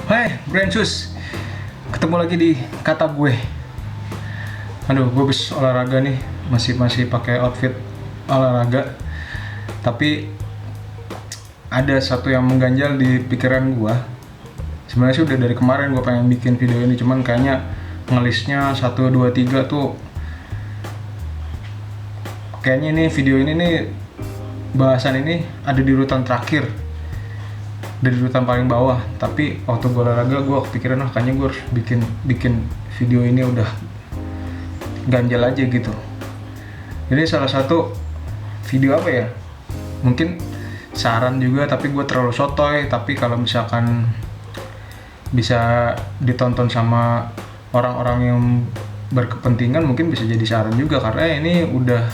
Hai, Brensus. Ketemu lagi di kata gue. Aduh, gue habis olahraga nih, masih pakai outfit olahraga. Tapi ada satu yang mengganjal di pikiran gue. Sebenarnya sih udah dari kemarin gue pengen bikin video ini, cuman kayaknya ngelistnya 1, 2, 3 tuh kayaknya ini video ini nih, bahasan ini ada di urutan terakhir, dari urutan paling bawah. Tapi waktu gue olahraga gue kepikiran, kayaknya gue harus bikin video ini, udah ganjal aja gitu. Jadi salah satu video apa ya, mungkin saran juga, tapi gue terlalu sotoy. Tapi kalau misalkan bisa ditonton sama orang-orang yang berkepentingan, mungkin bisa jadi saran juga, karena ini udah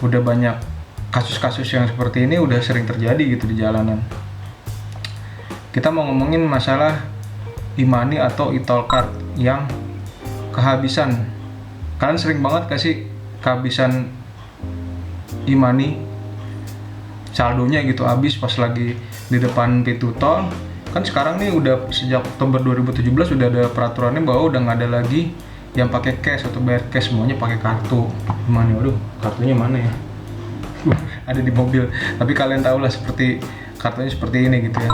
banyak kasus-kasus yang seperti ini udah sering terjadi gitu di jalanan. Kita mau ngomongin masalah e-money atau e-toll card yang kehabisan. Kalian sering banget gak sih kehabisan e-money, saldonya gitu habis pas lagi di depan pintu tol. Kan sekarang nih udah sejak Oktober 2017 udah ada peraturannya bahwa udah nggak ada lagi yang pakai cash atau bayar cash, semuanya pakai kartu e-money. Waduh, kartunya mana ya? Ada di mobil. Tapi kalian tahu lah seperti kartunya seperti ini gitu ya.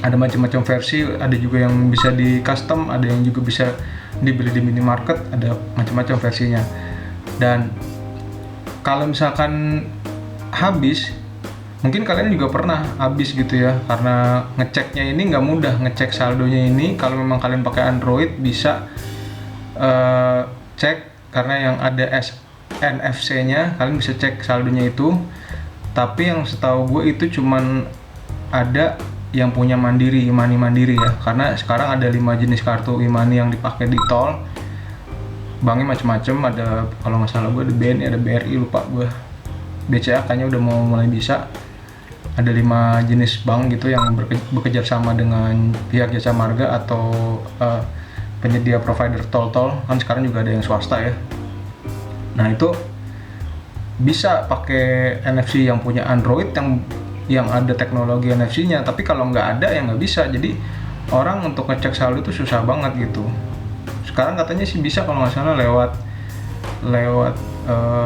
Ada macam-macam versi, ada juga yang bisa di custom, ada yang juga bisa dibeli di minimarket, ada macam-macam versinya. Dan kalau misalkan habis, mungkin kalian juga pernah habis gitu ya, karena ngeceknya ini nggak mudah, ngecek saldonya ini. Kalau memang kalian pakai Android bisa cek, karena yang ada NFC-nya, kalian bisa cek saldonya itu. Tapi yang setahu gue itu cuman ada yang punya Mandiri, e-money Mandiri ya, karena sekarang ada 5 jenis kartu e-money yang dipakai di tol. Banknya macam-macam, ada kalau nggak salah gue ada BNI, ada BRI, lupa gue. BCA kayaknya udah mau mulai bisa. Ada 5 jenis bank gitu yang bekerja sama dengan pihak jasa marga atau penyedia provider tol-tol. Kan sekarang juga ada yang swasta ya. Nah itu bisa pakai NFC yang punya Android, yang ada teknologi NFC-nya. Tapi kalau nggak ada ya nggak bisa. Jadi orang untuk ngecek saldo itu susah banget gitu. Sekarang katanya sih bisa kalau nggak salah lewat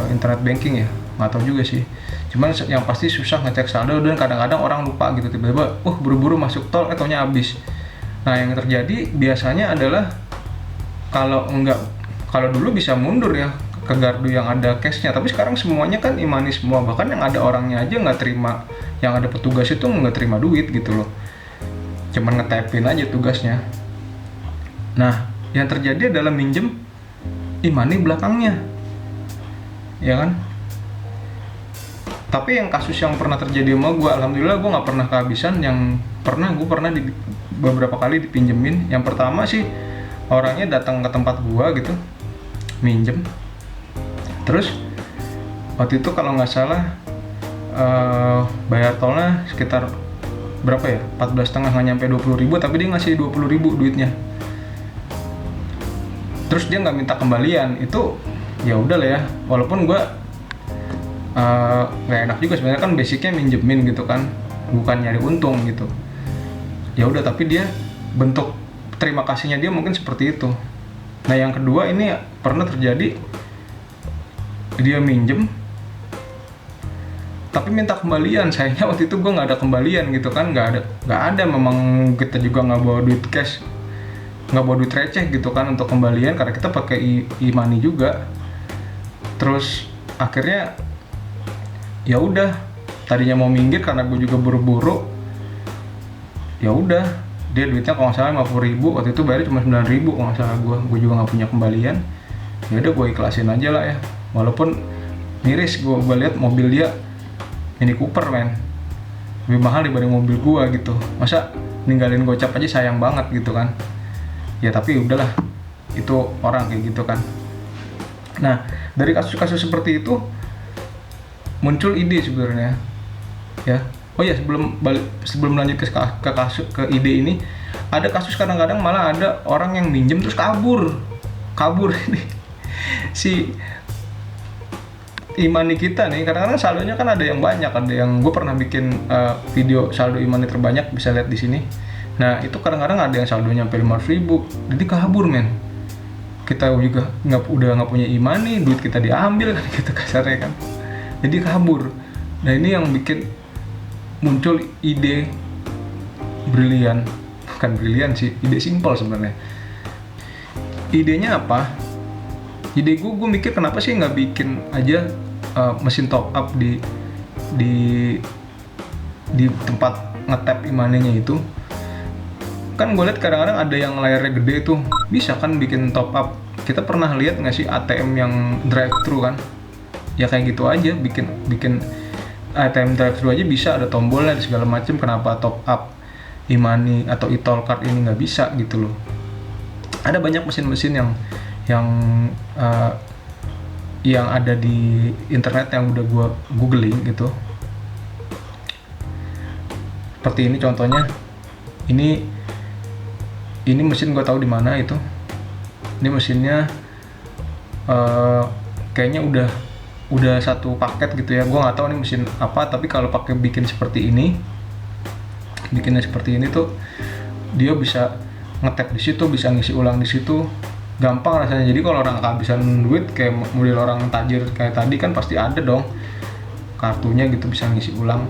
internet banking ya, nggak tahu juga sih. Cuman yang pasti susah ngecek saldo, dan kadang-kadang orang lupa gitu, tiba-tiba buru-buru masuk tol, taunya habis. Nah yang terjadi biasanya adalah kalau dulu bisa mundur ya ke gardu yang ada cashnya, tapi sekarang semuanya kan e-money semua. Bahkan yang ada orangnya aja nggak terima, yang ada petugas itu nggak terima duit gitu loh, cuman ngetapin aja tugasnya. Nah yang terjadi adalah minjem e-money belakangnya, ya kan. Tapi yang kasus yang pernah terjadi sama gue, alhamdulillah gue nggak pernah kehabisan. Yang gue pernah beberapa kali dipinjemin. Yang pertama sih orangnya datang ke tempat gue gitu, minjem. Terus waktu itu kalau nggak salah bayar tolnya sekitar berapa ya, 14,5, nggak nyampe 20.000, tapi dia ngasih 20.000 duitnya. Terus dia nggak minta kembalian. Itu ya udah lah ya, walaupun gue nggak enak juga sebenarnya, kan basicnya minjemin gitu kan, bukan nyari untung gitu. Ya udah, tapi dia bentuk terima kasihnya dia mungkin seperti itu. Nah yang kedua ini pernah terjadi, dia minjem tapi minta kembalian. Sayangnya waktu itu gue nggak ada kembalian gitu kan, nggak ada. Memang kita juga nggak bawa duit cash, nggak bawa duit receh gitu kan untuk kembalian, karena kita pakai e-money juga. Terus akhirnya ya udah, tadinya mau minggir karena gue juga buru-buru. Ya udah, dia duitnya kalau nggak salah 50.000, waktu itu bayar cuma 9.000 kalau nggak salah. Gue juga nggak punya kembalian. Ya udah, gue ikhlasin aja lah ya, walaupun miris. Gue lihat mobil dia Mini Cooper, men, lebih mahal dibanding mobil gue gitu. Masa ninggalin gocap aja, sayang banget gitu kan. Ya tapi udahlah, itu orang kayak gitu kan. Nah dari kasus-kasus seperti itu muncul ide sebenarnya ya. Oh ya, sebelum lanjut ke ide ini, ada kasus kadang-kadang malah ada orang yang minjem terus kabur ini si e-money kita nih. Kadang-kadang saldonya kan ada yang banyak, ada yang gue pernah bikin video saldo e-money terbanyak, bisa lihat di sini. Nah itu kadang-kadang ada yang saldonya sampai 500.000, jadi kabur men. Kita juga udah nggak punya iman nih, duit kita diambil kan gitu kasarnya kan, jadi kabur. Nah ini yang bikin muncul ide brilian, bukan brilian sih, ide simpel sebenarnya. Idenya apa? Ide gue mikir kenapa sih nggak bikin aja mesin top up di tempat ngetap e-money-nya itu. Kan gue lihat kadang-kadang ada yang layarnya gede tuh, bisa kan bikin top up. Kita pernah lihat nggak sih ATM yang drive thru kan? Ya kayak gitu aja, bikin ATM drive thru aja bisa ada tombolnya dan segala macam. Kenapa top up e-money atau e-tol card ini nggak bisa gitu loh? Ada banyak mesin-mesin yang ada di internet yang udah gue googling gitu. Seperti ini contohnya. Ini mesin gue tahu di mana itu. Ini mesinnya kayaknya udah satu paket gitu ya. Gue nggak tahu ini mesin apa, tapi kalau pakai bikinnya seperti ini tuh dia bisa ngetap di situ, bisa ngisi ulang di situ, gampang rasanya. Jadi kalau orang kehabisan duit kayak model orang tajir kayak tadi kan pasti ada dong kartunya gitu, bisa ngisi ulang.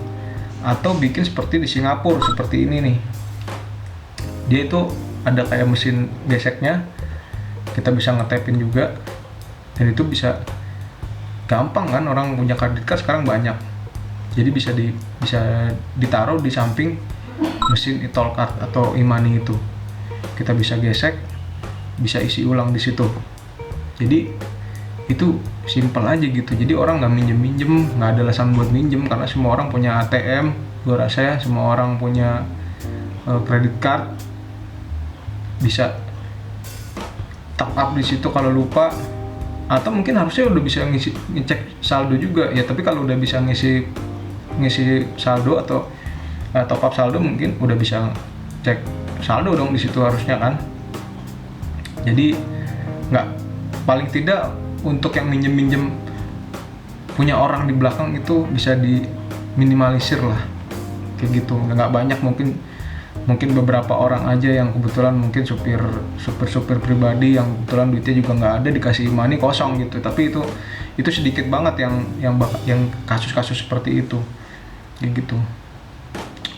Atau bikin seperti di Singapura seperti ini nih, dia itu ada kayak mesin geseknya, kita bisa ngetapin juga, dan itu bisa gampang kan. Orang punya kredit card sekarang banyak, jadi bisa ditaruh di samping mesin e-tol card atau e-money itu. Kita bisa gesek, bisa isi ulang di situ. Jadi itu simple aja gitu. Jadi orang nggak minjem, nggak ada alasan buat minjem karena semua orang punya ATM. Gue rasa ya semua orang punya credit card, bisa top up di situ kalau lupa. Atau mungkin harusnya udah bisa ngecek saldo juga ya. Tapi kalau udah bisa ngisi saldo atau top up saldo, mungkin udah bisa cek saldo dong di situ harusnya kan. Jadi nggak, paling tidak untuk yang minjem punya orang di belakang itu bisa diminimalisir lah kayak gitu. Nggak banyak, mungkin beberapa orang aja yang kebetulan mungkin supir pribadi yang kebetulan duitnya juga nggak ada, dikasih e-money kosong gitu. Tapi itu sedikit banget yang kasus-kasus seperti itu kayak gitu.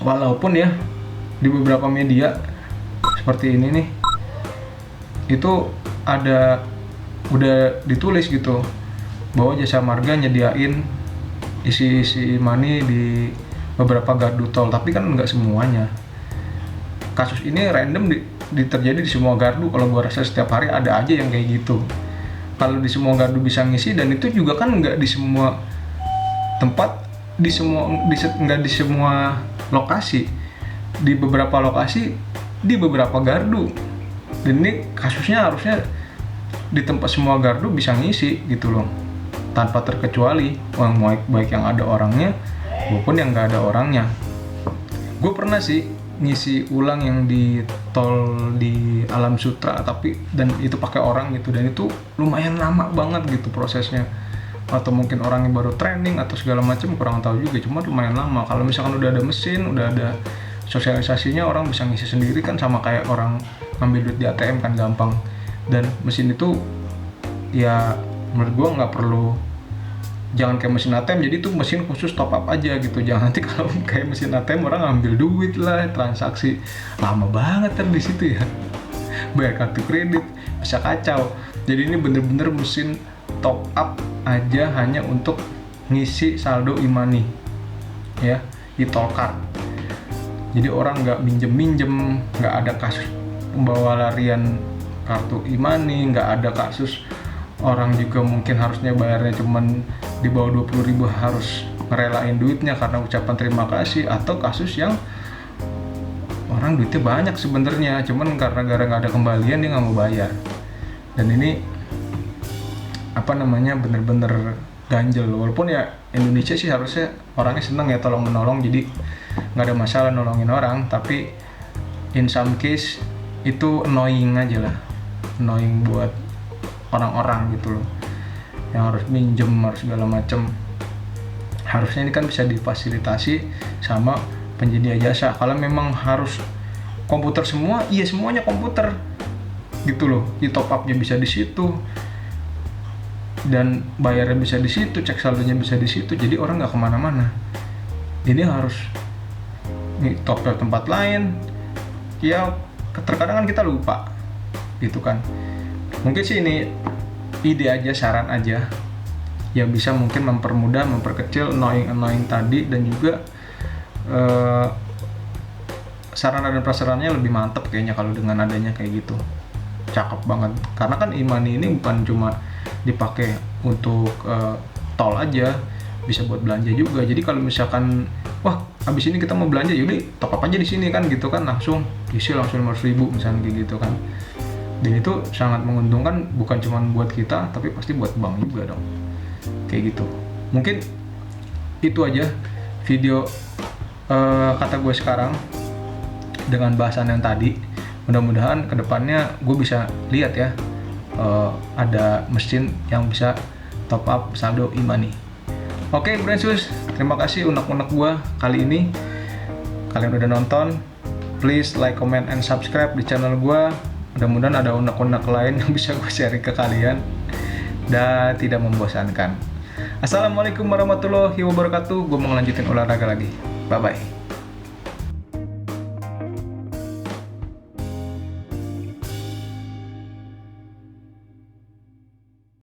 Walaupun ya di beberapa media seperti ini nih itu udah ditulis gitu bahwa Jasa Marga nyediain isi money di beberapa gardu tol, tapi kan nggak semuanya. Kasus ini random terjadi di semua gardu. Kalau gua rasa setiap hari ada aja yang kayak gitu. Kalau di semua gardu bisa ngisi, dan itu juga kan nggak di semua tempat, nggak di semua lokasi, di beberapa lokasi, di beberapa gardu. Dan ini kasusnya harusnya di tempat semua gardu bisa ngisi gitu loh, tanpa terkecuali baik yang ada orangnya maupun yang nggak ada orangnya. Gue pernah sih ngisi ulang yang di tol di Alam Sutra, dan itu pakai orang gitu, dan itu lumayan lama banget gitu prosesnya. Atau mungkin orangnya baru training atau segala macam, kurang tahu juga, cuma lumayan lama. Kalau misalkan udah ada mesin, udah ada sosialisasinya, orang bisa ngisi sendiri kan, sama kayak orang ngambil duit di ATM kan, gampang. Dan mesin itu ya menurut gue nggak perlu, jangan kayak mesin ATM jadi itu mesin khusus top up aja gitu. Jangan nanti kalau kayak mesin ATM orang ngambil duit lah, transaksi lama banget di situ ya, bayar kartu kredit bisa kacau. Jadi ini bener-bener mesin top up aja, hanya untuk ngisi saldo e-money ya, e-tol card. Jadi orang nggak minjem, nggak ada kasus pembawa larian kartu e-money, nggak ada kasus orang juga mungkin harusnya bayarnya cuman di bawah 20.000 harus ngerelain duitnya karena ucapan terima kasih. Atau kasus yang orang duitnya banyak sebenarnya, cuman karena nggak ada kembalian dia nggak mau bayar. Dan ini bener-bener ganjel. Walaupun ya Indonesia sih harusnya orangnya seneng ya tolong menolong, jadi nggak ada masalah nolongin orang. Tapi in some case itu annoying aja lah, annoying buat orang-orang gitu loh, yang harus minjem, harus segala macem. Harusnya ini kan bisa difasilitasi sama penyedia jasa. Kalau memang harus komputer semua, iya semuanya komputer gitu loh. Di top up-nya bisa di situ, dan bayarnya bisa di situ, cek saldonya bisa di situ. Jadi orang nggak kemana-mana. Ini harus top up tempat lain. Ya terkadang kan kita lupa gitu kan. Mungkin sih ini ide aja, saran aja yang bisa mungkin mempermudah, memperkecil annoying tadi, dan juga sarana dan prasarannya lebih mantap kayaknya kalau dengan adanya kayak gitu. Cakep banget, karena kan e-money ini bukan cuma dipakai untuk tol aja, bisa buat belanja juga. Jadi kalau misalkan wah habis ini kita mau belanja, yaudah top up aja di sini kan gitu kan, langsung isi langsung 500.000 misalnya kayak gitu kan. Dan itu sangat menguntungkan, bukan cuma buat kita tapi pasti buat bank juga dong, kayak gitu. Mungkin itu aja video kata gue sekarang dengan bahasan yang tadi. Mudah-mudahan kedepannya gue bisa lihat ya, ada mesin yang bisa top up saldo e-money. Oke, Brandsus, terima kasih unek-unek gue kali ini. Kalian udah nonton, please like, comment, and subscribe di channel gue. Mudah-mudahan ada unek-unek lain yang bisa gue share ke kalian dan tidak membosankan. Assalamualaikum warahmatullahi wabarakatuh. Gue mau ngelanjutin olahraga lagi. Bye-bye.